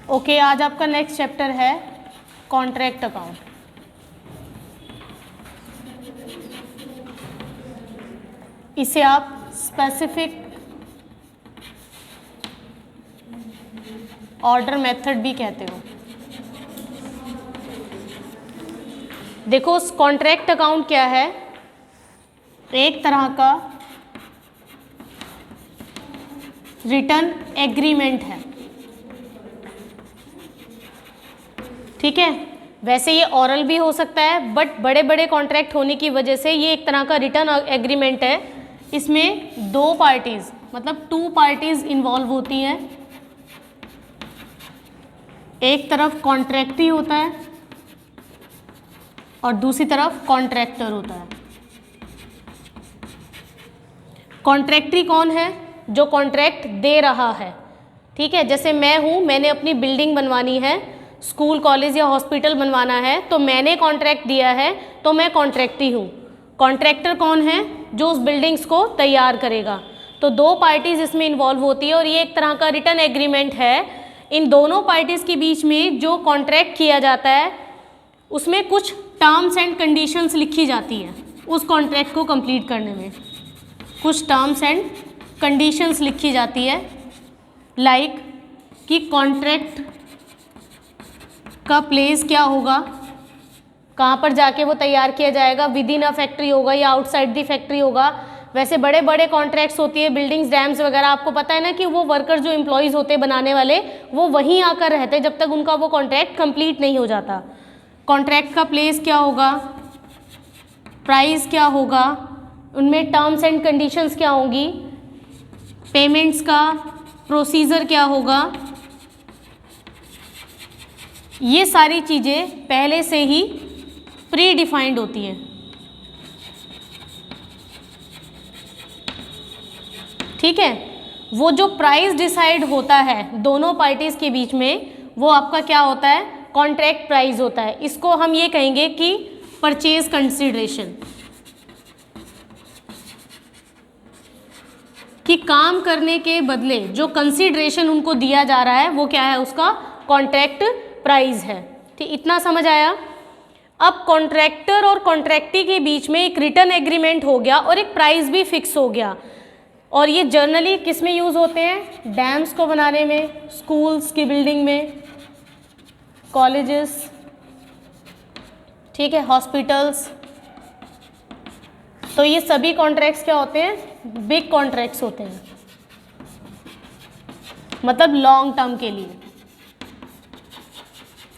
Okay, आज आपका next chapter है कॉन्ट्रैक्ट अकाउंट। इसे आप स्पेसिफिक ऑर्डर मेथड भी कहते हो। देखो, कॉन्ट्रैक्ट अकाउंट क्या है? एक तरह का रिटर्न एग्रीमेंट है, ठीक है। वैसे ये ऑरल भी हो सकता है, बट बड़े बड़े कॉन्ट्रैक्ट होने की वजह से ये एक तरह का रिटर्न एग्रीमेंट है। इसमें दो पार्टीज मतलब टू पार्टीज इन्वॉल्व होती हैं। एक तरफ कॉन्ट्रैक्टी होता है और दूसरी तरफ कॉन्ट्रैक्टर होता है। कॉन्ट्रैक्टी कौन है? जो कॉन्ट्रैक्ट दे रहा है, ठीक है। जैसे मैं हूँ, मैंने अपनी बिल्डिंग बनवानी है, स्कूल कॉलेज या हॉस्पिटल बनवाना है, तो मैंने कॉन्ट्रैक्ट दिया है, तो मैं कॉन्ट्रैक्टी हूँ। कॉन्ट्रैक्टर कौन है? जो उस बिल्डिंग्स को तैयार करेगा। तो दो पार्टीज इसमें इन्वॉल्व होती है और ये एक तरह का रिटर्न एग्रीमेंट है। इन दोनों पार्टीज के बीच में जो कॉन्ट्रैक्ट किया जाता है उसमें कुछ टर्म्स एंड कंडीशंस लिखी जाती है। उस कॉन्ट्रैक्ट को कंप्लीट करने में कुछ टर्म्स एंड कंडीशंस लिखी जाती है, लाइक कि कॉन्ट्रैक्ट का प्लेस क्या होगा, कहाँ पर जाके वो तैयार किया जाएगा, विद इन अ फैक्ट्री होगा या आउटसाइड दी फैक्ट्री होगा। वैसे बड़े बड़े कॉन्ट्रैक्ट्स होती है, बिल्डिंग्स, डैम्स वगैरह, आपको पता है ना कि वो वर्कर जो एम्प्लॉयज़ होते हैं बनाने वाले, वो वहीं आकर रहते जब तक उनका वो कॉन्ट्रैक्ट कंप्लीट नहीं हो जाता। कॉन्ट्रैक्ट का प्लेस क्या होगा, प्राइस क्या होगा, उनमें टर्म्स एंड कंडीशंस क्या होंगी, पेमेंट्स का प्रोसीजर क्या होगा, ये सारी चीज़ें पहले से ही प्री डिफाइंड होती हैं, ठीक है। वो जो प्राइस डिसाइड होता है दोनों पार्टीज के बीच में, वो आपका क्या होता है? कॉन्ट्रैक्ट प्राइस होता है। इसको हम ये कहेंगे कि परचेज कंसिडरेशन, कि काम करने के बदले जो कंसिडरेशन उनको दिया जा रहा है वो क्या है? उसका कॉन्ट्रैक्ट प्राइस है, ठीक। इतना समझ आया? अब कॉन्ट्रैक्टर और कॉन्ट्रैक्टी के बीच में एक रिटर्न एग्रीमेंट हो गया और एक प्राइस भी फिक्स हो गया। और ये जनरली किस में यूज़ होते हैं? डैम्स को बनाने में, स्कूल्स की बिल्डिंग में, कॉलेजेस, ठीक है, हॉस्पिटल्स। तो ये सभी कॉन्ट्रैक्ट्स क्या होते हैं? बिग कॉन्ट्रैक्ट्स होते हैं, मतलब लॉन्ग टर्म के लिए,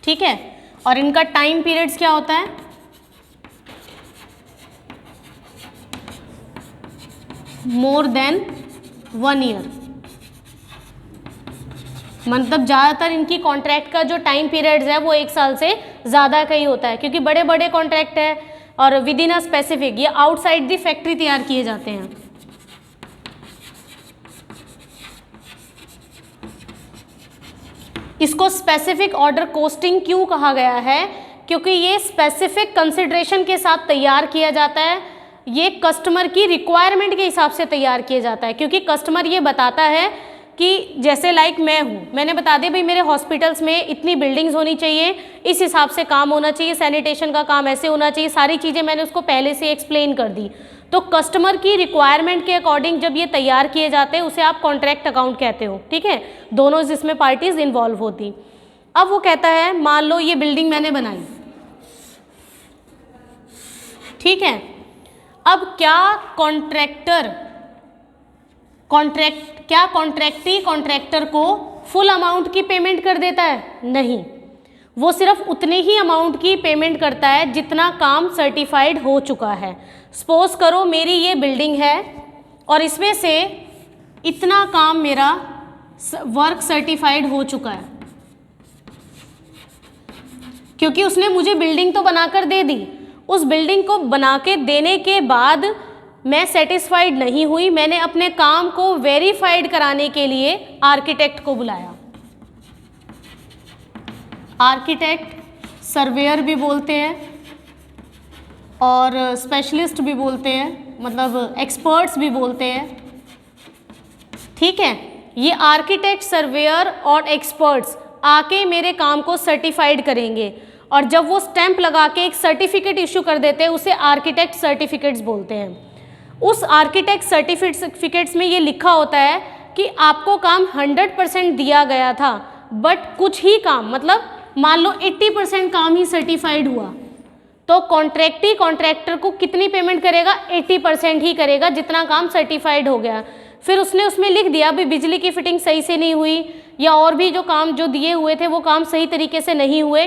ठीक है। और इनका टाइम पीरियड्स क्या होता है? More than 1 year. मतलब ज़्यादातर इनकी कॉन्ट्रैक्ट का जो टाइम पीरियड्स है वो 1 साल से ज़्यादा का ही होता है, क्योंकि बड़े बड़े कॉन्ट्रैक्ट है और विद इन अ स्पेसिफिक, ये आउटसाइड दी फैक्ट्री तैयार किए जाते हैं। इसको स्पेसिफिक ऑर्डर कोस्टिंग क्यों कहा गया है? क्योंकि ये स्पेसिफिक कंसिडरेशन के साथ तैयार किया जाता है। ये कस्टमर की रिक्वायरमेंट के हिसाब से तैयार किया जाता है, क्योंकि कस्टमर ये बताता है कि जैसे लाइक मैं हूँ, मैंने बता दिया भाई मेरे हॉस्पिटल्स में इतनी बिल्डिंग्स होनी चाहिए, इस हिसाब से काम होना चाहिए, सैनिटेशन का काम ऐसे होना चाहिए, सारी चीज़ें मैंने उसको पहले से एक्सप्लेन कर दी। तो कस्टमर की रिक्वायरमेंट के अकॉर्डिंग जब ये तैयार किए जाते हैं उसे आप कॉन्ट्रैक्ट अकाउंट कहते हो, ठीक है। दोनों जिसमें पार्टीज इन्वॉल्व होती। अब वो कहता है, मान लो ये बिल्डिंग मैंने बनाई, ठीक है। अब क्या कॉन्ट्रैक्टी कॉन्ट्रैक्टर को फुल अमाउंट की पेमेंट कर देता है? नहीं, वो सिर्फ उतने ही अमाउंट की पेमेंट करता है जितना काम सर्टिफाइड हो चुका है। सपोज करो मेरी ये बिल्डिंग है और इसमें से इतना काम मेरा वर्क सर्टिफाइड हो चुका है, क्योंकि उसने मुझे बिल्डिंग तो बनाकर दे दी। उस बिल्डिंग को बना के देने के बाद मैं सेटिस्फाइड नहीं हुई, मैंने अपने काम को वेरीफाइड कराने के लिए आर्किटेक्ट को बुलाया। आर्किटेक्ट सर्वेयर भी बोलते हैं और स्पेशलिस्ट भी बोलते हैं, मतलब एक्सपर्ट्स भी बोलते हैं, ठीक है। ये आर्किटेक्ट, सर्वेयर और एक्सपर्ट्स आके मेरे काम को सर्टिफाइड करेंगे, और जब वो स्टैंप लगा के एक सर्टिफिकेट इशू कर देते हैं उसे आर्किटेक्ट सर्टिफिकेट्स बोलते हैं। उस आर्किटेक्ट सर्टिफिकेट्स में ये लिखा होता है कि आपको काम 100% दिया गया था, बट कुछ ही काम, मतलब मान लो 80% काम ही सर्टिफाइड हुआ, तो कॉन्ट्रैक्टी कॉन्ट्रैक्टर को कितनी पेमेंट करेगा? 80% ही करेगा जितना काम सर्टिफाइड हो गया। फिर उसने उसमें लिख दिया भी बिजली की फिटिंग सही से नहीं हुई, या और भी जो काम जो दिए हुए थे वो काम सही तरीके से नहीं हुए।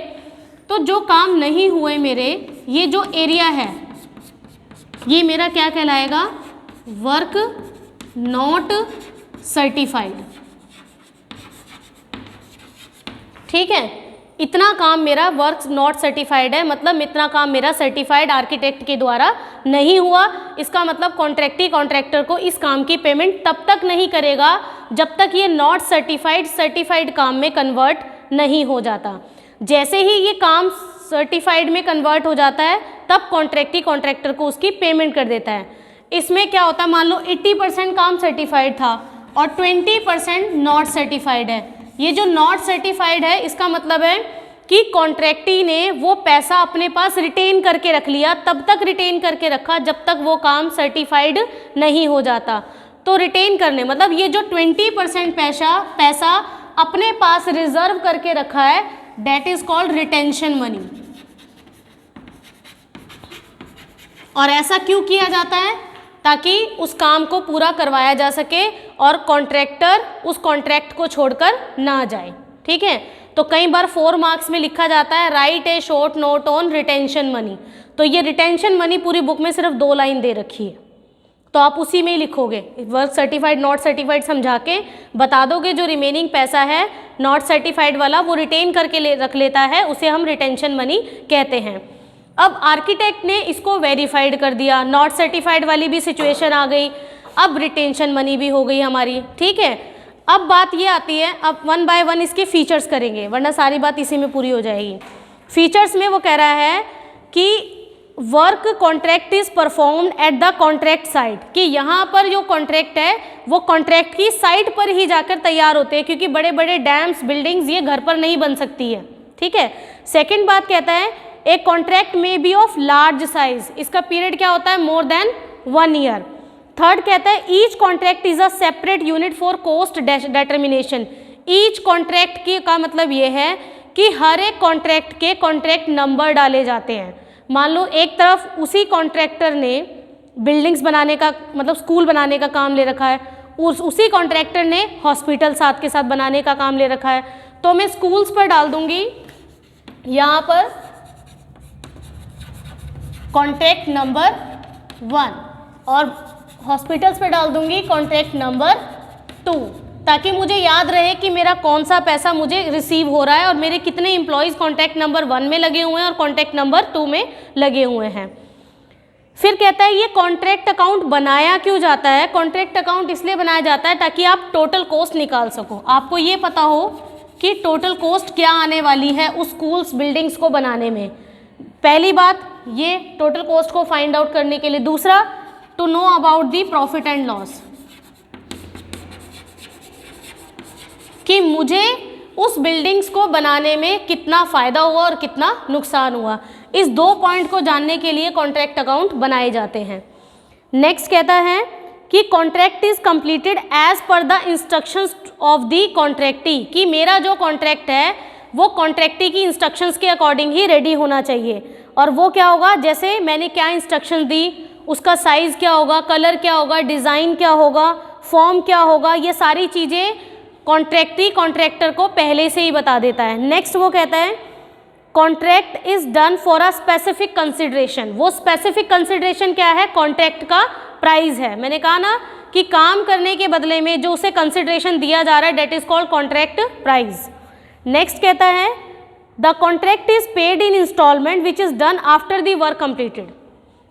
तो जो काम नहीं हुए मेरे, ये जो एरिया है ये मेरा क्या कहलाएगा? Work not certified. ठीक है, इतना काम मेरा वर्क नॉट सर्टिफाइड है, मतलब इतना काम मेरा सर्टिफाइड आर्किटेक्ट के द्वारा नहीं हुआ। इसका मतलब कॉन्ट्रैक्टी कॉन्ट्रैक्टर को इस काम की पेमेंट तब तक नहीं करेगा जब तक ये नॉट सर्टिफाइड काम में कन्वर्ट नहीं हो जाता। जैसे ही ये काम सर्टिफाइड में कन्वर्ट हो जाता है तब कॉन्ट्रैक्टी कॉन्ट्रैक्टर को उसकी पेमेंट कर देता है। इसमें क्या होता है, मान लो 80% काम सर्टिफाइड था और 20% नॉट सर्टिफाइड है। ये जो नॉट सर्टिफाइड है इसका मतलब है कि कॉन्ट्रैक्टी ने वो पैसा अपने पास रिटेन करके रख लिया, तब तक रिटेन करके रखा जब तक वो काम सर्टिफाइड नहीं हो जाता। तो रिटेन करने मतलब ये जो 20% पैसा अपने पास रिजर्व करके रखा है, that is called retention money. और ऐसा क्यों किया जाता है? ताकि उस काम को पूरा करवाया जा सके और कॉन्ट्रैक्टर उस कॉन्ट्रैक्ट को छोड़कर ना जाए। ठीक है, तो कई बार 4 मार्क्स में लिखा जाता है right A short note on retention money. तो ये रिटेंशन मनी पूरी बुक में सिर्फ 2 लाइन दे रखी है, तो आप उसी में ही लिखोगे। वर्क सर्टिफाइड नॉट सर्टिफाइड समझा के बता दोगे, जो रिमेनिंग पैसा है नॉट सर्टिफाइड वाला वो रिटेन करके रख लेता है, उसे हम रिटेंशन मनी कहते हैं। अब आर्किटेक्ट ने इसको वेरीफाइड कर दिया, नॉट सर्टिफाइड वाली भी सिचुएशन आ गई, अब रिटेंशन मनी भी हो गई हमारी। ठीक है, अब बात ये आती है, अब 1 बाय 1 इसके फीचर्स करेंगे वरना सारी बात इसी में पूरी हो जाएगी। फीचर्स में वो कह रहा है कि work contract is performed at the contract site, कि यहाँ पर जो कॉन्ट्रैक्ट है वो कॉन्ट्रैक्ट की साइट पर ही जाकर तैयार होते हैं, क्योंकि बड़े बड़े डैम्स बिल्डिंग्स ये घर पर नहीं बन सकती है। ठीक है, सेकेंड बात कहता है ए कॉन्ट्रैक्ट में बी ऑफ लार्ज साइज, इसका पीरियड क्या होता है? More than 1 year. थर्ड कहता है each contract is a separate unit for cost determination. Each contract की का मतलब ये है कि हर एक कॉन्ट्रैक्ट के कॉन्ट्रैक्ट नंबर डाले जाते हैं। मान लो एक तरफ उसी कॉन्ट्रैक्टर ने बिल्डिंग्स बनाने का मतलब स्कूल बनाने का काम ले रखा है, उसी कॉन्ट्रैक्टर ने हॉस्पिटल साथ के साथ बनाने का काम ले रखा है, तो मैं स्कूल्स पर डाल दूंगी यहाँ पर कॉन्ट्रैक्ट नंबर 1 और हॉस्पिटल्स पे डाल दूंगी कॉन्ट्रैक्ट नंबर 2, ताकि मुझे याद रहे कि मेरा कौन सा पैसा मुझे रिसीव हो रहा है और मेरे कितने एम्प्लॉयज़ कॉन्ट्रैक्ट नंबर 1 में लगे हुए हैं और कॉन्ट्रैक्ट नंबर 2 में लगे हुए हैं। फिर कहता है ये कॉन्ट्रैक्ट अकाउंट बनाया क्यों जाता है? कॉन्ट्रैक्ट अकाउंट इसलिए बनाया जाता है ताकि आप टोटल कॉस्ट निकाल सको, आपको ये पता हो कि टोटल कॉस्ट क्या आने वाली है उस स्कूल्स बिल्डिंग्स को बनाने में। पहली बात ये टोटल कॉस्ट को फाइंड आउट करने के लिए। दूसरा, to know about the profit and loss, कि मुझे उस बिल्डिंग्स को बनाने में कितना फ़ायदा हुआ और कितना नुकसान हुआ। इस 2 पॉइंट को जानने के लिए कॉन्ट्रैक्ट अकाउंट बनाए जाते हैं। नेक्स्ट कहता है कि contract is completed as per the instructions of the contractee, कि मेरा जो कॉन्ट्रैक्ट है वो कॉन्ट्रैक्टी की इंस्ट्रक्शंस के अकॉर्डिंग ही रेडी होना चाहिए। और वो क्या होगा, जैसे मैंने क्या इंस्ट्रक्शन दी, उसका साइज़ क्या होगा, कलर क्या होगा, डिज़ाइन क्या होगा, फॉर्म क्या होगा, ये सारी चीज़ें कॉन्ट्रैक्टी कॉन्ट्रैक्टर को पहले से ही बता देता है। नेक्स्ट वो कहता है contract is done for a specific consideration. वो स्पेसिफिक कंसिडरेशन क्या है? कॉन्ट्रैक्ट का प्राइस है। मैंने कहा ना कि काम करने के बदले में जो उसे कंसिडरेशन दिया जा रहा है that is called contract price. Next कहता है the contract is paid in instalment which is done after the work completed,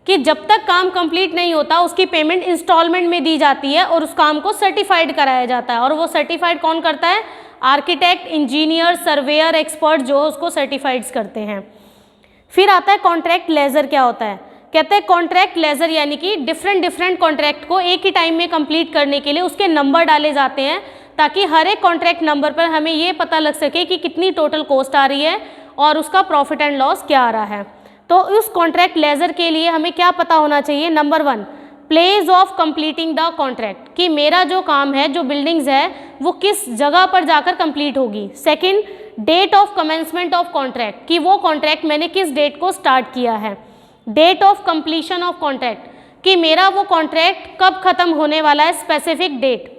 कि जब तक काम कंप्लीट नहीं होता उसकी पेमेंट इंस्टॉलमेंट में दी जाती है और उस काम को सर्टिफाइड कराया जाता है। और वो सर्टिफाइड कौन करता है? आर्किटेक्ट, इंजीनियर, सर्वेयर, एक्सपर्ट जो उसको सर्टिफाइड्स करते हैं। फिर आता है कॉन्ट्रैक्ट लेजर। क्या होता है? कहते हैं कॉन्ट्रैक्ट लेजर यानी कि डिफरेंट कॉन्ट्रैक्ट को एक ही टाइम में कंप्लीट करने के लिए उसके नंबर डाले जाते हैं ताकि हर एक कॉन्ट्रैक्ट नंबर पर हमें ये पता लग सके कि कितनी टोटल कॉस्ट आ रही है और उसका प्रॉफिट एंड लॉस क्या आ रहा है। तो उस कॉन्ट्रैक्ट लेजर के लिए हमें क्या पता होना चाहिए, number 1 place of completing the contract, कि मेरा जो काम है, जो बिल्डिंग्स है वो किस जगह पर जाकर कंप्लीट होगी। Second, date of commencement of contract, कि वो कॉन्ट्रैक्ट मैंने किस डेट को स्टार्ट किया है। Date of completion of contract, कि मेरा वो कॉन्ट्रैक्ट कब खत्म होने वाला है, स्पेसिफिक डेट।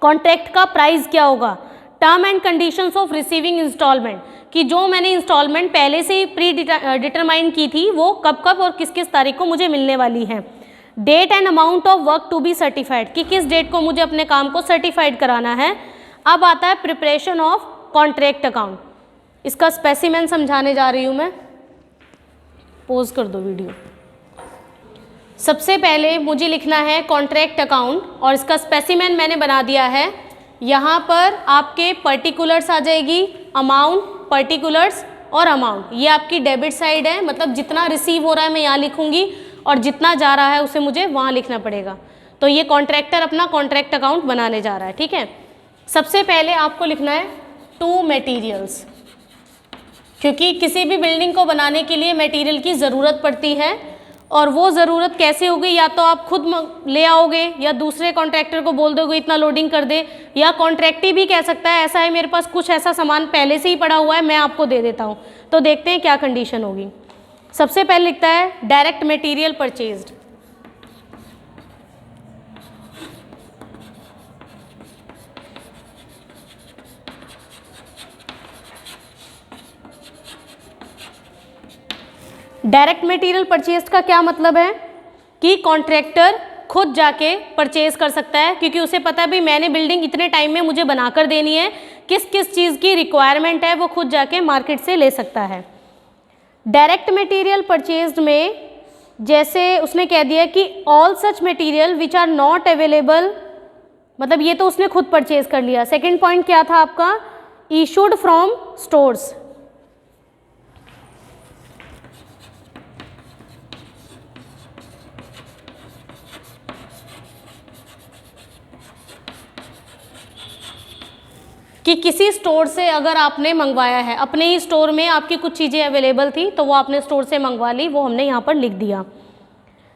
कॉन्ट्रैक्ट का प्राइस क्या होगा। Term and conditions of receiving instalment, कि जो मैंने इंस्टॉलमेंट पहले से ही प्री डिटरमाइन की थी वो कब कब और किस किस तारीख को मुझे मिलने वाली है। Date and amount of work to be certified, कि किस डेट को मुझे अपने काम को सर्टिफाइड कराना है। अब आता है प्रिपरेशन ऑफ कॉन्ट्रैक्ट अकाउंट, इसका स्पेसिमेन समझाने जा रही हूँ मैं, पॉज कर दो वीडियो। सबसे पहले मुझे लिखना है कॉन्ट्रैक्ट अकाउंट और इसका स्पेसिमेन मैंने बना दिया है। यहाँ पर आपके पर्टिकुलर्स आ जाएगी, अमाउंट, पर्टिकुलर्स और अमाउंट, ये आपकी डेबिट साइड है, मतलब जितना रिसीव हो रहा है मैं यहाँ लिखूँगी और जितना जा रहा है उसे मुझे वहाँ लिखना पड़ेगा। तो ये कॉन्ट्रैक्टर अपना कॉन्ट्रैक्ट अकाउंट बनाने जा रहा है, ठीक है। सबसे पहले आपको लिखना है टू मटेरियल्स, क्योंकि किसी भी बिल्डिंग को बनाने के लिए मटेरियल की ज़रूरत पड़ती है और वो ज़रूरत कैसे होगी, या तो आप खुद ले आओगे या दूसरे कॉन्ट्रैक्टर को बोल दोगे इतना लोडिंग कर दे, या कॉन्ट्रैक्टी भी कह सकता है ऐसा है मेरे पास कुछ ऐसा सामान पहले से ही पड़ा हुआ है मैं आपको दे देता हूँ। तो देखते हैं क्या कंडीशन होगी। सबसे पहले लिखता है direct material purchased, direct material purchase का क्या मतलब है कि कॉन्ट्रैक्टर खुद जाके परचेज कर सकता है, क्योंकि उसे पता है भाई मैंने बिल्डिंग इतने टाइम में मुझे बनाकर देनी है, किस किस चीज़ की रिक्वायरमेंट है वो खुद जाके मार्केट से ले सकता है। डायरेक्ट मटेरियल परचेज में जैसे उसने कह दिया कि all such material which are not available, मतलब ये तो उसने खुद परचेज कर लिया। सेकेंड पॉइंट क्या था आपका, इशूड फ्रॉम स्टोर्स, कि किसी स्टोर से अगर आपने मंगवाया है, अपने ही स्टोर में आपकी कुछ चीज़ें अवेलेबल थी तो वो आपने स्टोर से मंगवा ली, वो हमने यहाँ पर लिख दिया।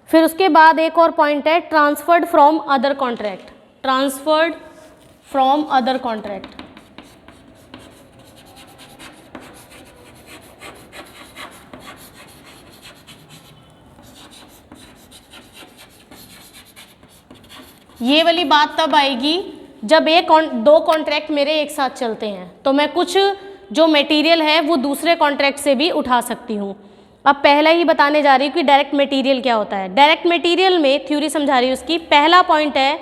फिर उसके बाद एक और पॉइंट है transferred from other contract, transferred from other contract, ये वाली बात तब आएगी जब दो कॉन्ट्रैक्ट मेरे एक साथ चलते हैं, तो मैं कुछ जो मटेरियल है वो दूसरे कॉन्ट्रैक्ट से भी उठा सकती हूँ। अब पहला ही बताने जा रही हूँ कि डायरेक्ट मटेरियल क्या होता है। डायरेक्ट मटेरियल में थ्योरी समझा रही हूँ उसकी, पहला पॉइंट है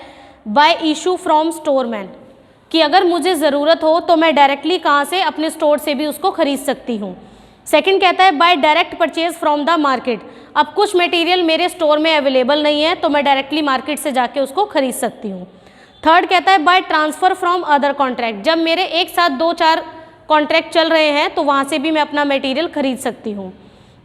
बाय इशू फ्रॉम स्टोरमैन, कि अगर मुझे ज़रूरत हो तो मैं डायरेक्टली कहाँ से, अपने स्टोर से भी उसको खरीद सकती हूँ। सेकंड कहता है by direct purchase from the market, अब कुछ मटेरियल मेरे स्टोर में अवेलेबल नहीं है तो मैं डायरेक्टली मार्केट से जाके उसको खरीद सकती हूँ। थर्ड कहता है by transfer from other contract, जब मेरे एक साथ 2-4 कॉन्ट्रैक्ट चल रहे हैं तो वहाँ से भी मैं अपना मटेरियल खरीद सकती हूँ।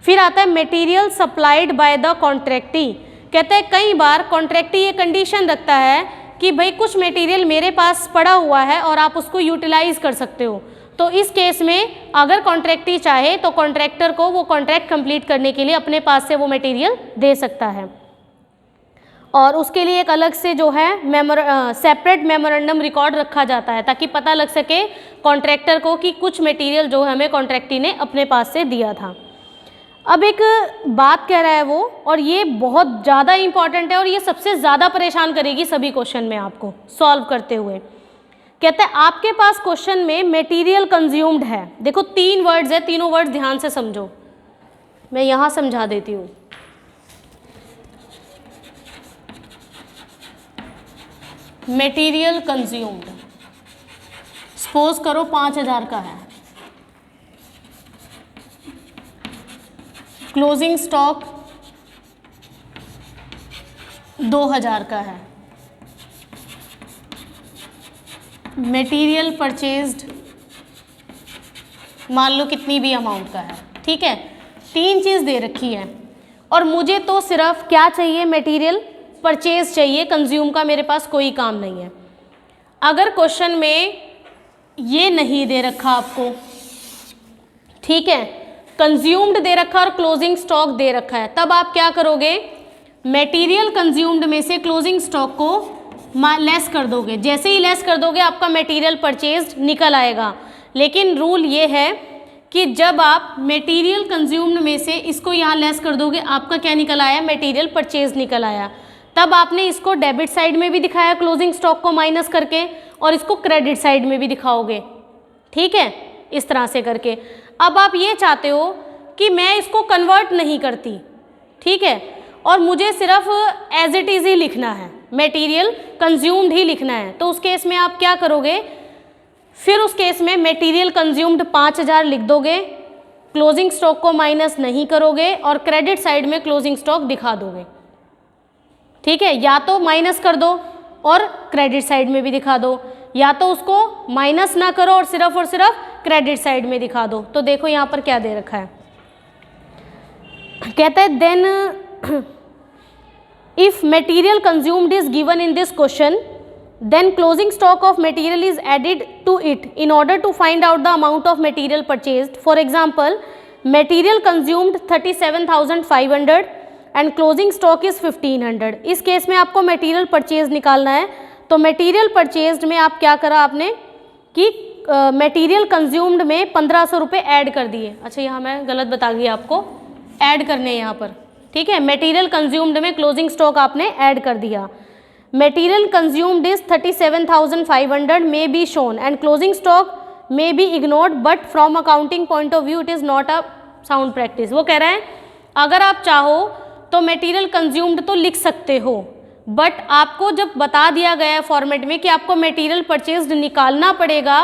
फिर आता है मटेरियल सप्लाइड बाय द कॉन्ट्रैक्टी, कहते हैं कई बार कॉन्ट्रैक्टी ये कंडीशन रखता है कि भाई कुछ मटेरियल मेरे पास पड़ा हुआ है और आप उसको यूटिलाइज कर सकते हो, तो इस केस में अगर कॉन्ट्रैक्टी चाहे तो कॉन्ट्रैक्टर को वो कॉन्ट्रैक्ट कंप्लीट करने के लिए अपने पास से वो मटेरियल दे सकता है, और उसके लिए एक अलग से जो है सेपरेट मेमोरेंडम रिकॉर्ड रखा जाता है ताकि पता लग सके कॉन्ट्रैक्टर को कि कुछ मटेरियल जो हमें कॉन्ट्रैक्टी ने अपने पास से दिया था। अब एक बात कह रहा है वो, और ये बहुत ज़्यादा इम्पॉर्टेंट है और ये सबसे ज़्यादा परेशान करेगी सभी क्वेश्चन में आपको सॉल्व करते हुए। कहता है आपके पास क्वेश्चन में मटेरियल कंज्यूम्ड है, देखो 3 वर्ड्स है, तीनों वर्ड्स ध्यान से समझो, मैं यहाँ समझा देती हूँ। मटेरियल कंज्यूम्ड, सपोज करो 5000 का है, क्लोजिंग स्टॉक 2000 का है, मटेरियल परचेज्ड मान लो कितनी भी अमाउंट का है, ठीक है। 3 चीज़ दे रखी है और मुझे तो सिर्फ क्या चाहिए, मटेरियल परचेज चाहिए, कंज्यूम का मेरे पास कोई काम नहीं है। अगर क्वेश्चन में ये नहीं दे रखा आपको, ठीक है, कंज्यूम्ड दे रखा और क्लोजिंग स्टॉक दे रखा है, तब आप क्या करोगे, मटेरियल कंज्यूम्ड में से क्लोजिंग स्टॉक को लेस कर दोगे। जैसे ही लेस कर दोगे आपका मटेरियल परचेज्ड निकल आएगा। लेकिन रूल ये है कि जब आप मटेरियल कंज्यूम्ड में से इसको यहाँ लेस कर दोगे, आपका क्या निकल आया, मटेरियल परचेज निकल आया। तब आपने इसको डेबिट साइड में भी दिखाया क्लोजिंग स्टॉक को माइनस करके, और इसको क्रेडिट साइड में भी दिखाओगे, ठीक है, इस तरह से करके। अब आप ये चाहते हो कि मैं इसको कन्वर्ट नहीं करती, ठीक है, और मुझे सिर्फ एज इट इज़ ही लिखना है, मटेरियल कंज्यूम्ड ही लिखना है, तो उस केस में आप क्या करोगे, फिर उस केस में मटेरियल कंज्यूम्ड 5000 लिख दोगे, क्लोजिंग स्टॉक को माइनस नहीं करोगे और क्रेडिट साइड में क्लोजिंग स्टॉक दिखा दोगे, ठीक है। या तो माइनस कर दो और क्रेडिट साइड में भी दिखा दो, या तो उसको माइनस ना करो और सिर्फ क्रेडिट साइड में दिखा दो। तो देखो यहाँ पर क्या दे रखा है, कहता है then if material consumed is given in this question then closing stock of material is added to it in order to find out the amount of material purchased. For example, material consumed 37,500 and closing stock is 1500. इस case में आपको material purchase निकालना है, तो material purchased में आप क्या करा आपने कि material consumed में 1500 रुपये ऐड कर दिए। अच्छा, यहाँ मैं गलत बता गई आपको, ऐड करने यहाँ पर, ठीक है, material consumed में closing stock आपने ऐड कर दिया। Material consumed is 37,500 may be shown and closing stock may be ignored, but from accounting point of view it is not a sound practice. वो कह रहा है अगर आप चाहो तो material consumed तो लिख सकते हो, बट आपको जब बता दिया गया है फॉर्मेट में कि आपको material purchased निकालना पड़ेगा,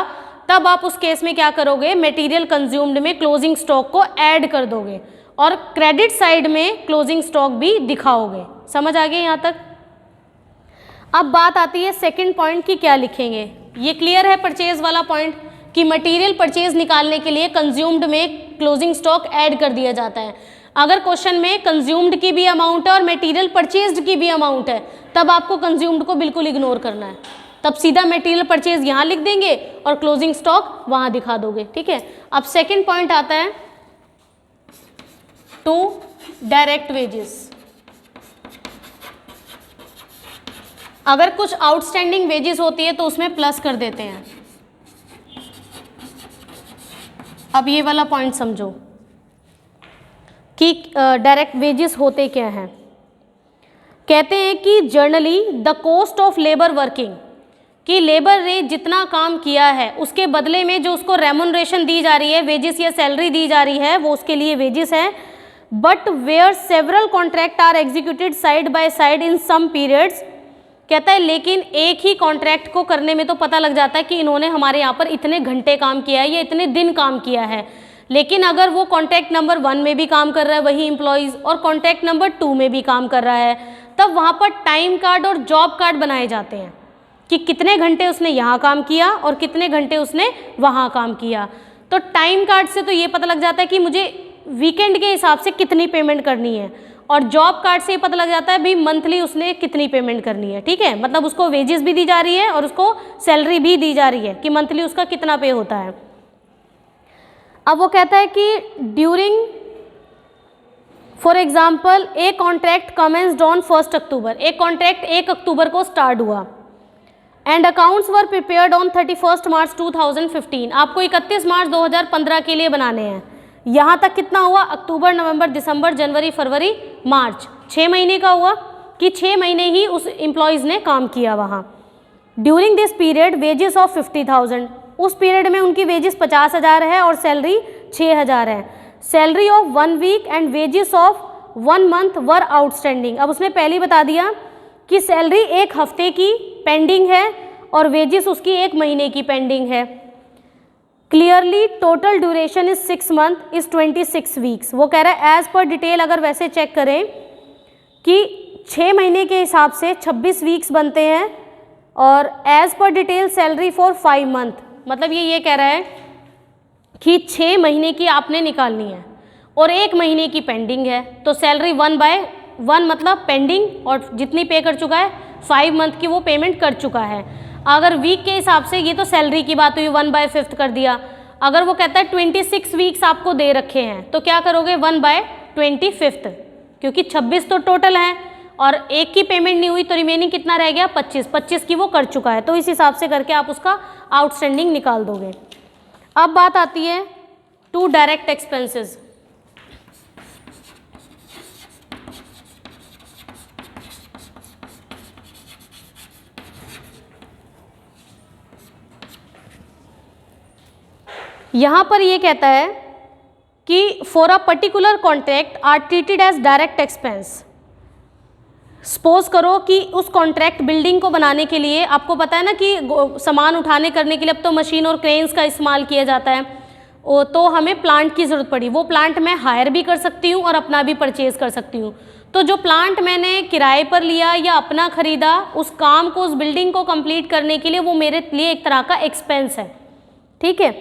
तब आप उस केस में क्या करोगे, material consumed में closing stock को ऐड कर दोगे और क्रेडिट साइड में closing stock भी दिखाओगे। समझ आ गया यहाँ तक? अब बात आती है सेकंड पॉइंट की क्या लिखेंगे। ये क्लियर है परचेज वाला पॉइंट कि मटेरियल परचेज निकालने के लिए कंज्यूम्ड में क्लोजिंग स्टॉक ऐड कर दिया जाता है। अगर क्वेश्चन में कंज्यूम्ड की भी अमाउंट है और मटेरियल परचेज्ड की भी अमाउंट है, तब आपको कंज्यूम्ड को बिल्कुल इग्नोर करना है, तब सीधा मटेरियल परचेज यहाँ लिख देंगे और क्लोजिंग स्टॉक वहाँ दिखा दोगे, ठीक है। अब सेकेंड पॉइंट आता है टू डायरेक्ट वेजेस। अगर कुछ आउटस्टैंडिंग वेजेस होती है तो उसमें प्लस कर देते हैं। अब ये वाला पॉइंट समझो कि डायरेक्ट वेजेस होते क्या हैं। कहते हैं कि generally the cost of labour working, कि लेबर ने जितना काम किया है उसके बदले में जो उसको रेमुनरेशन दी जा रही है, वेजेस या सैलरी दी जा रही है, वो उसके लिए वेजेस है। But where several contract are executed side by side in some periods, कहता है लेकिन एक ही कॉन्ट्रैक्ट को करने में तो पता लग जाता है कि इन्होंने हमारे यहाँ पर इतने घंटे काम किया है या इतने दिन काम किया है, लेकिन अगर वो कॉन्ट्रैक्ट नंबर 1 में भी काम कर रहा है वही एम्प्लॉयज़ और कॉन्ट्रैक्ट नंबर 2 में भी काम कर रहा है, तब वहाँ पर टाइम कार्ड और जॉब कार्ड बनाए जाते हैं कि कितने घंटे उसने यहाँ काम किया और कितने घंटे उसने वहाँ काम किया। तो टाइम कार्ड से तो ये पता लग जाता है कि मुझे वीकेंड के हिसाब से कितनी पेमेंट करनी है, और जॉब कार्ड से पता लग जाता है भाई मंथली उसने कितनी पेमेंट करनी है, ठीक है। मतलब उसको वेजेस भी दी जा रही है और उसको सैलरी भी दी जा रही है कि मंथली उसका कितना पे होता है। अब वो कहता है कि during for example a contract commenced on 1 अक्टूबर, एक कॉन्ट्रैक्ट 1 अक्टूबर को स्टार्ट हुआ and accounts were prepared on 31 मार्च 2015। आपको 31 मार्च 2015 के लिए बनाने हैं। यहाँ तक कितना हुआ, अक्टूबर, नवंबर, दिसंबर, जनवरी, फरवरी, मार्च, 6 महीने का हुआ कि 6 महीने ही उस एम्प्लॉयज़ ने काम किया वहाँ। During this period wages of 50,000, उस पीरियड में उनकी वेजेस 50,000 है और सैलरी 6,000 है। Salary of 1 week and wages of 1 month were outstanding. अब उसने पहले ही बता दिया कि सैलरी 1 हफ्ते की पेंडिंग है और वेजेस उसकी 1 महीने की पेंडिंग है। Clearly total duration is 6 month is 26 weeks. वो कह रहा है एज पर डिटेल अगर वैसे चेक करें कि 6 महीने के हिसाब से 26 वीक्स बनते हैं और as per detail salary for 5 month, मतलब ये कह रहा है कि 6 महीने की आपने निकालनी है और 1 महीने की पेंडिंग है, तो सैलरी 1/1 मतलब पेंडिंग और जितनी पे कर चुका है 5 मंथ की वो पेमेंट कर चुका है। अगर वीक के हिसाब से, ये तो सैलरी की बात हुई, 1/5 कर दिया। अगर वो कहता है 26 वीक्स आपको दे रखे हैं तो क्या करोगे, 1/25, क्योंकि 26 तो टोटल है और एक की पेमेंट नहीं हुई तो रिमेनिंग कितना रह गया, 25 की वो कर चुका है, तो इस हिसाब से करके आप उसका आउटस्टैंडिंग निकाल दोगे। अब बात आती है टू डायरेक्ट एक्सपेंसेस। यहाँ पर ये कहता है कि for a particular contract are treated as direct expense. Suppose करो कि उस कॉन्ट्रैक्ट बिल्डिंग को बनाने के लिए, आपको पता है ना कि सामान उठाने करने के लिए अब तो मशीन और क्रेन्स का इस्तेमाल किया जाता है, तो हमें प्लांट की ज़रूरत पड़ी। वो प्लांट मैं हायर भी कर सकती हूँ और अपना भी परचेज़ कर सकती हूँ। तो जो प्लांट मैंने किराए पर लिया या अपना ख़रीदा, उस काम को, उस बिल्डिंग को कंप्लीट करने के लिए वो मेरे लिए एक तरह का एक्सपेंस है, ठीक है।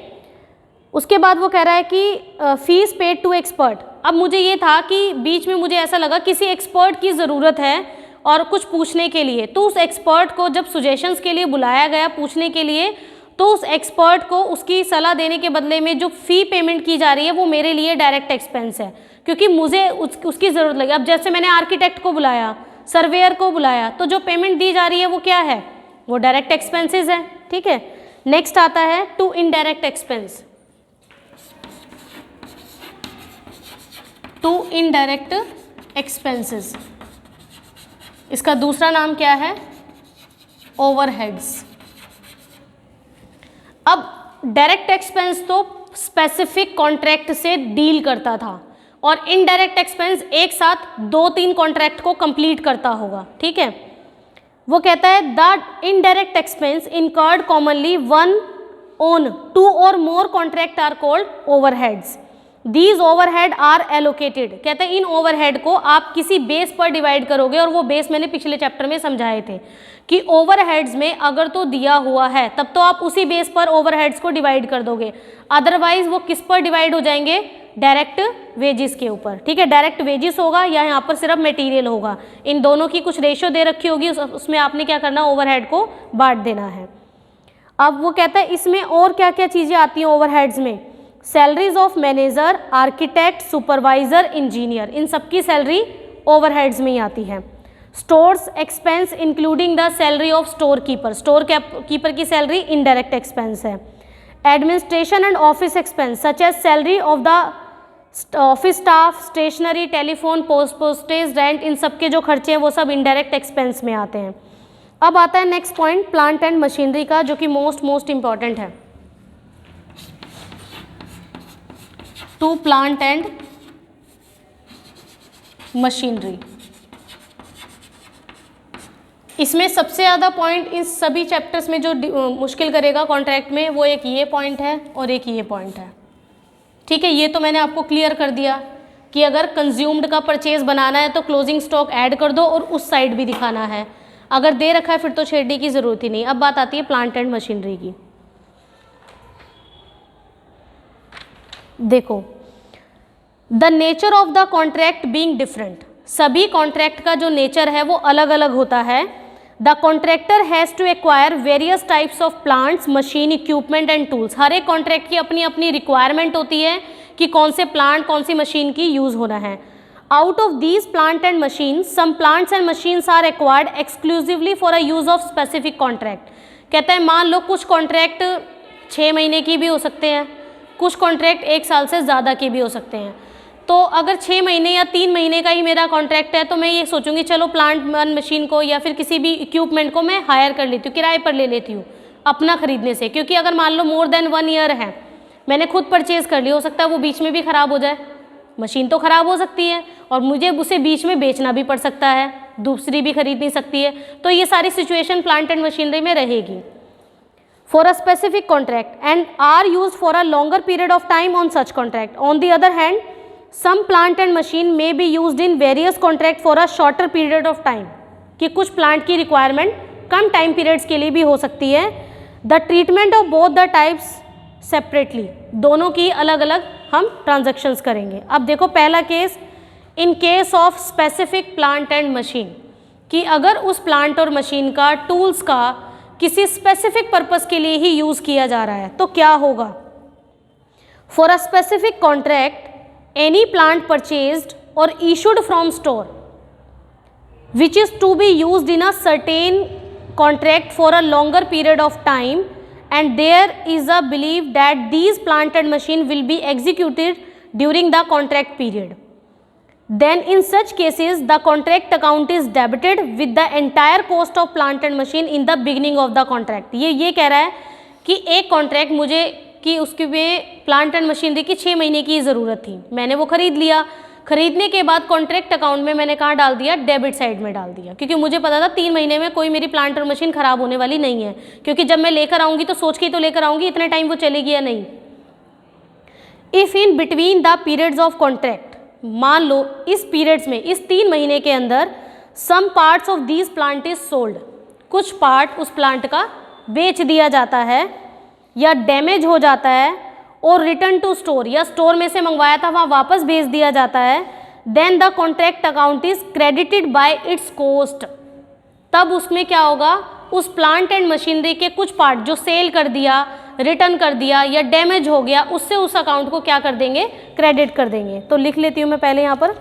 उसके बाद वो कह रहा है कि फीस पेड टू एक्सपर्ट। अब मुझे ये था कि बीच में मुझे ऐसा लगा किसी एक्सपर्ट की ज़रूरत है और कुछ पूछने के लिए, तो उस एक्सपर्ट को जब सजेशंस के लिए बुलाया गया पूछने के लिए, तो उस एक्सपर्ट को उसकी सलाह देने के बदले में जो फ़ी पेमेंट की जा रही है वो मेरे लिए डायरेक्ट एक्सपेंस है, क्योंकि मुझे उसकी ज़रूरत लगी। अब जैसे मैंने आर्किटेक्ट को बुलाया, सर्वेयर को बुलाया, तो जो पेमेंट दी जा रही है वो क्या है, वो डायरेक्ट एक्सपेंसेस है, ठीक है। नेक्स्ट आता है to indirect expense. To indirect expenses, इसका दूसरा नाम क्या है, ओवरहेड्स। अब डायरेक्ट एक्सपेंस तो स्पेसिफिक कॉन्ट्रैक्ट से डील करता था और इनडायरेक्ट एक्सपेंस एक साथ 2-3 कॉन्ट्रैक्ट को कंप्लीट करता होगा, ठीक है। वो कहता है the indirect expense incurred commonly one on 2 और more contract are called overheads. These overhead are allocated. कहते हैं इन ओवरहेड को आप किसी बेस पर डिवाइड करोगे, और वो बेस मैंने पिछले चैप्टर में समझाए थे कि ओवरहेड्स में अगर तो दिया हुआ है तब तो आप उसी बेस पर ओवरहेड्स को डिवाइड कर दोगे, अदरवाइज वो किस पर डिवाइड हो जाएंगे, डायरेक्ट वेजेस के ऊपर, ठीक है। डायरेक्ट वेजेस होगा या यहाँ पर सिर्फ मटेरियल होगा, इन दोनों की कुछ रेशियो दे रखी होगी, उसमें आपने क्या करना, ओवरहेड को बांट देना है। अब वो कहता है इसमें और क्या क्या चीज़ें आती हैं ओवरहेड्स में, salaries of manager, architect, supervisor, engineer, इन सबकी सैलरी ओवरहेड्स में ही आती है। Stores expense including the salary of store keeper, store keeper की सैलरी इनडायरेक्ट एक्सपेंस है। Administration and office expense such as salary of the office staff, stationery, telephone, postage, rent, इन सब के जो खर्चे हैं वो सब इनडायरेक्ट एक्सपेंस में आते हैं। अब आता है next point plant and machinery का, जो कि मोस्ट इम्पॉर्टेंट है। टू प्लांट एंड मशीनरी, इसमें सबसे ज़्यादा पॉइंट इस सभी चैप्टर्स में जो मुश्किल करेगा कॉन्ट्रैक्ट में, वो एक ये पॉइंट है और एक ये पॉइंट है, ठीक है। ये तो मैंने आपको क्लियर कर दिया कि अगर कंज्यूम्ड का परचेज बनाना है तो क्लोजिंग स्टॉक ऐड कर दो और उस साइड भी दिखाना है, अगर दे रखा है फिर तो छेड़ने की ज़रूरत ही नहीं। अब बात आती है प्लांट एंड मशीनरी की। देखो, the nature of the contract being different, सभी कॉन्ट्रैक्ट का जो नेचर है वो अलग अलग होता है। The contractor has to acquire various types of plants, machine, equipment and tools. हर एक कॉन्ट्रैक्ट की अपनी अपनी रिक्वायरमेंट होती है कि कौन से प्लांट, कौन सी मशीन की यूज़ होना है। Out of these plant and machine, some plants and machines are acquired exclusively for a use of specific contract. कहता है मान लो कुछ कॉन्ट्रैक्ट 6 महीने की भी हो सकते हैं, कुछ कॉन्ट्रैक्ट 1 साल से ज़्यादा के भी हो सकते हैं। तो अगर 6 महीने या 3 महीने का ही मेरा कॉन्ट्रैक्ट है तो मैं ये सोचूंगी चलो प्लांट मशीन को या फिर किसी भी इक्विपमेंट को मैं हायर कर लेती हूँ, किराए पर ले लेती हूँ अपना खरीदने से, क्योंकि अगर मान लो मोर देन 1 ईयर है, मैंने खुद परचेज़ कर लिया, हो सकता है वो बीच में भी ख़राब हो जाए, मशीन तो ख़राब हो सकती है और मुझे उसे बीच में बेचना भी पड़ सकता है, दूसरी भी खरीद नहीं सकती है, तो ये सारी सिचुएशन प्लांट एंड मशीनरी में रहेगी। For a specific contract and are use for a longer period of time on such contract. On the other hand, some plant and machine may be used in various contract for a shorter period of time, कि कुछ plant की requirement कम time periods के लिए भी हो सकती है। The treatment of both the types separately, दोनों की अलग अलग हम ट्रांजैक्शंस करेंगे। अब देखो पहला case, in case of specific plant and machine, कि अगर उस प्लांट और मशीन का, टूल्स का किसी स्पेसिफिक पर्पस के लिए ही यूज़ किया जा रहा है, तो क्या होगा? For a specific contract any plant purchased और issued from store which is to be used in a certain contract for a longer period of time, and there is a belief that these plant and machine will be executed during the contract period, then in such cases the contract account is debited with the entire cost of plant and machine in the beginning of the contract। ये कह रहा है कि एक contract मुझे कि उसके में प्लांट एंड मशीनरी की 6 महीने की ज़रूरत थी, मैंने वो खरीद लिया, खरीदने के बाद कॉन्ट्रैक्ट अकाउंट में मैंने कहाँ डाल दिया? डेबिट साइड में डाल दिया, क्योंकि मुझे पता था 3 महीने में कोई मेरी प्लांट और मशीन ख़राब होने वाली नहीं है, क्योंकि जब मैं लेकर आऊँगी तो सोच के ही तो लेकर आऊँगी इतने टाइम वो चलेगी या नहीं। If in between the periods of contract, मान लो इस पीरियड्स में, इस 3 महीने के अंदर, some parts of these plant is sold, कुछ पार्ट उस प्लांट का बेच दिया जाता है या डैमेज हो जाता है, और रिटर्न टू स्टोर, या स्टोर में से मंगवाया था वहाँ वापस भेज दिया जाता है, then the contract account is credited by its cost. तब उसमें क्या होगा? उस प्लांट एंड मशीनरी के कुछ पार्ट जो सेल कर दिया, रिटर्न कर दिया या डैमेज हो गया, उससे उस अकाउंट को क्या कर देंगे? क्रेडिट कर देंगे। तो लिख लेती हूँ मैं पहले यहाँ पर,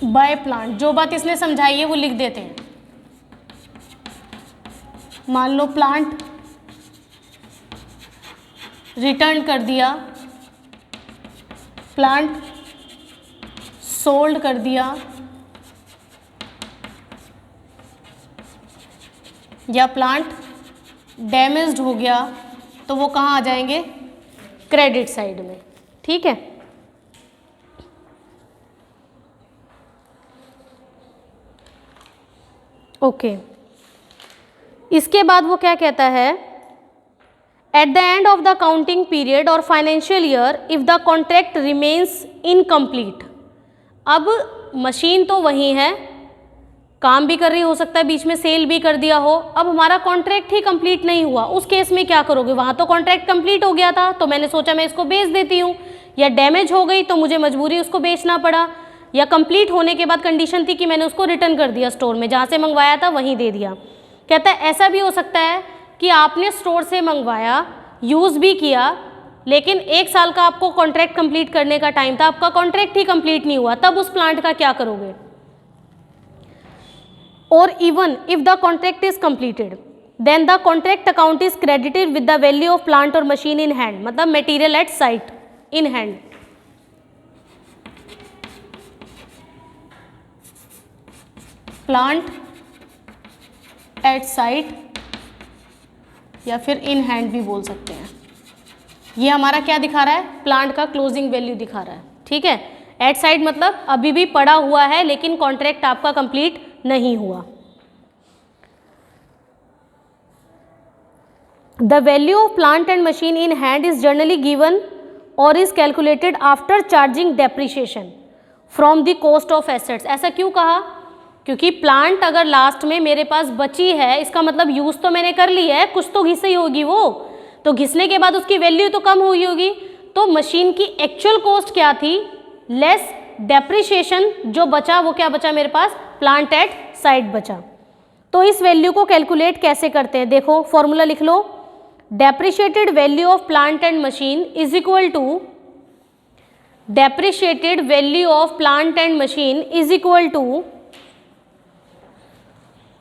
बाय प्लांट, जो बात इसने समझाई है वो लिख देते हैं। मान लो प्लांट रिटर्न कर दिया, प्लांट सोल्ड कर दिया, या प्लांट डैमेज्ड हो गया, तो वो कहाँ आ जाएंगे? क्रेडिट साइड में। ठीक है, ओके। इसके बाद वो क्या कहता है? At the end of the counting period और financial year if the contract remains incomplete. अब मशीन तो वही है, काम भी कर रही, हो सकता है बीच में सेल भी कर दिया हो, अब हमारा कॉन्ट्रैक्ट ही कंप्लीट नहीं हुआ, उस केस में क्या करोगे? वहाँ तो कॉन्ट्रैक्ट कंप्लीट हो गया था, तो मैंने सोचा मैं इसको बेच देती हूँ, या डैमेज हो गई तो मुझे मजबूरी उसको बेचना पड़ा, या कंप्लीट होने के बाद कंडीशन थी कि मैंने उसको रिटर्न कर दिया स्टोर में, जहाँ से मंगवाया था वहीं दे दिया। कहता है ऐसा भी हो सकता है कि आपने स्टोर से मंगवाया, यूज़ भी किया, लेकिन 1 साल का आपको कॉन्ट्रैक्ट कंप्लीट करने का टाइम था, आपका कॉन्ट्रैक्ट ही कंप्लीट नहीं हुआ, तब उस प्लांट का क्या करोगे? और even if the contract is completed then the contract account is credited with the value of plant और मशीन इन हैंड, मतलब material at site in hand. Plant at site या फिर इन हैंड भी बोल सकते हैं। ये हमारा क्या दिखा रहा है? प्लांट का क्लोजिंग वैल्यू दिखा रहा है। ठीक है, एट साइड मतलब अभी भी पड़ा हुआ है लेकिन कॉन्ट्रैक्ट आपका कंप्लीट नहीं हुआ। The value of plant and machine in hand is generally given और is calculated after charging depreciation from the cost of assets. ऐसा क्यों कहा? क्योंकि प्लांट अगर लास्ट में मेरे पास बची है, इसका मतलब यूज़ तो मैंने कर ली है, कुछ तो घिस ही होगी वो, तो घिसने के बाद उसकी वैल्यू तो कम हुई होगी। तो मशीन की एक्चुअल कॉस्ट क्या थी? लेस डेप्रिसिएशन, जो बचा वो क्या बचा मेरे पास? प्लांट एट साइट बचा। तो इस वैल्यू को कैलकुलेट कैसे करते हैं? देखो फॉर्मूला लिख लो, depreciated value of plant and machine is equal to depreciated value of plant and machine is equal to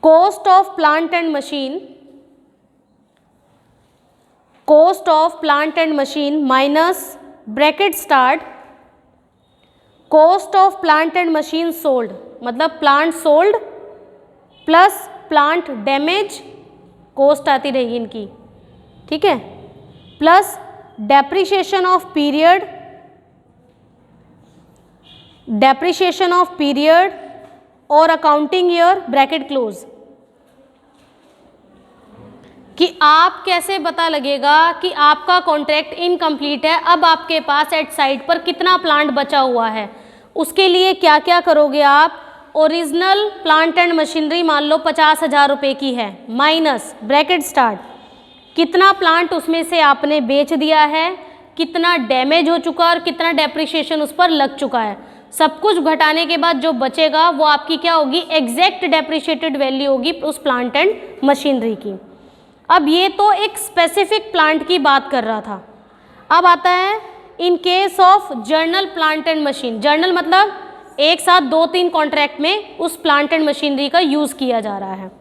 cost of plant and machine, cost of plant and machine minus bracket start cost of plant and machine sold, मतलब plant sold plus plant damage cost आती रहेगी इनकी, ठीक है, plus depreciation of period, depreciation of period और accounting year bracket close. कि आप कैसे पता लगेगा कि आपका कॉन्ट्रैक्ट इनकम्प्लीट है, अब आपके पास एट साइट पर कितना प्लांट बचा हुआ है, उसके लिए क्या क्या करोगे आप? ओरिजिनल प्लांट एंड मशीनरी मान लो 50,000 रुपये की है, माइनस ब्रैकेट स्टार्ट कितना प्लांट उसमें से आपने बेच दिया है, कितना डैमेज हो चुका है और कितना डेप्रिसिएशन उस पर लग चुका है। सब कुछ घटाने के बाद जो बचेगा वो आपकी क्या होगी, एग्जैक्ट डेप्रिशिएटेड वैल्यू होगी उस प्लांट एंड मशीनरी की। अब ये तो एक स्पेसिफिक प्लांट की बात कर रहा था। अब आता है in case of journal plant and machine. Journal मतलब एक साथ 2-3 कॉन्ट्रैक्ट में उस प्लांट एंड मशीनरी का यूज किया जा रहा है।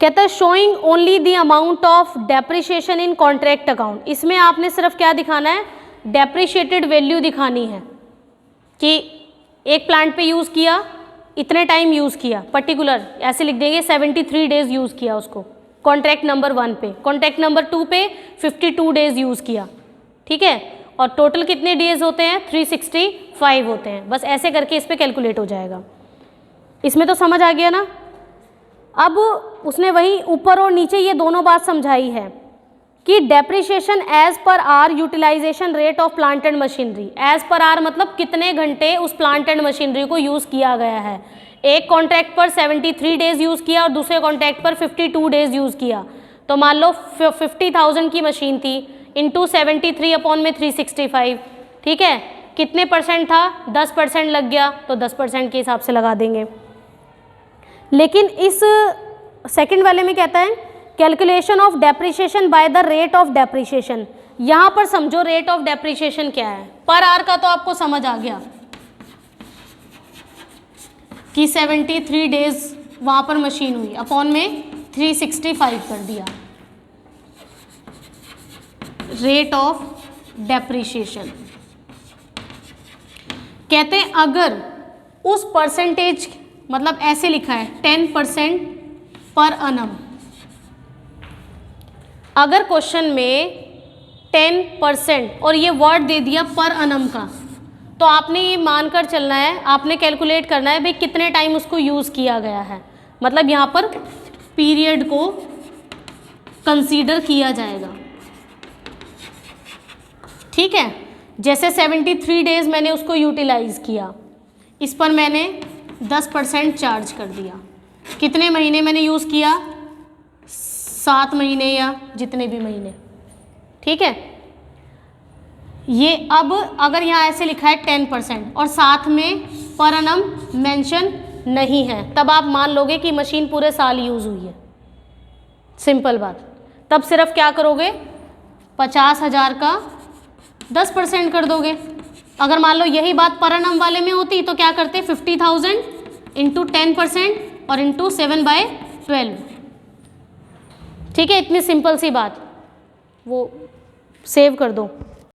कहता है showing only the amount of depreciation in contract account. इसमें आपने सिर्फ क्या दिखाना है, डेप्रिशिएटेड वैल्यू दिखानी है कि एक प्लांट पे यूज़ किया, इतने टाइम यूज़ किया, पर्टिकुलर ऐसे लिख देंगे 73 डेज यूज़ किया उसको कॉन्ट्रैक्ट नंबर 1 पे, कॉन्ट्रैक्ट नंबर 2 पे 52 डेज यूज़ किया, ठीक है, और टोटल कितने डेज होते हैं, 365 होते हैं। बस ऐसे करके इस पर कैलकुलेट हो जाएगा। इसमें तो समझ आ गया ना। अब उसने वही ऊपर और नीचे ये दोनों बात समझाई है कि depreciation as per our utilization rate of plant and machinery. As per our मतलब कितने घंटे उस प्लांट एंड मशीनरी को यूज़ किया गया है। एक कॉन्ट्रैक्ट पर 73 डेज यूज़ किया और दूसरे कॉन्ट्रैक्ट पर 52 डेज यूज़ किया, तो मान लो 50,000 की मशीन थी, इंटू 73 अपॉन में 365, ठीक है, कितने परसेंट था, 10% लग गया, तो 10% के हिसाब से लगा देंगे। लेकिन इस सेकंड वाले में कहता है calculation of depreciation by the rate of depreciation. यहाँ पर समझो रेट ऑफ डेप्रिशिएशन क्या है। पर आर का तो आपको समझ आ गया कि 73 डेज वहाँ पर मशीन हुई, अपॉन में 365 कर दिया रेट ऑफ डेप्रिशिएशन। कहते हैं अगर उस परसेंटेज मतलब ऐसे लिखा है 10% पर annum, अगर क्वेश्चन में 10% और ये वर्ड दे दिया पर annum का, तो आपने ये मानकर चलना है, आपने कैलकुलेट करना है भाई कितने टाइम उसको यूज़ किया गया है। मतलब यहाँ पर पीरियड को कंसीडर किया जाएगा, ठीक है। जैसे 73 डेज मैंने उसको यूटिलाइज किया, इस पर मैंने 10% चार्ज कर दिया। कितने महीने मैंने यूज़ किया, 7 महीने या जितने भी महीने, ठीक है। ये अब अगर यहाँ ऐसे लिखा है 10% और साथ में पर annum मेंशन नहीं है, तब आप मान लोगे कि मशीन पूरे साल यूज़ हुई है, सिंपल बात। तब सिर्फ क्या करोगे, 50,000 का 10% कर दोगे। अगर मान लो यही बात पर annum वाले में होती तो क्या करते, 50,000 इंटू 10% और इंटू 7/12, ठीक है। इतनी सिंपल सी बात, वो सेव कर दो।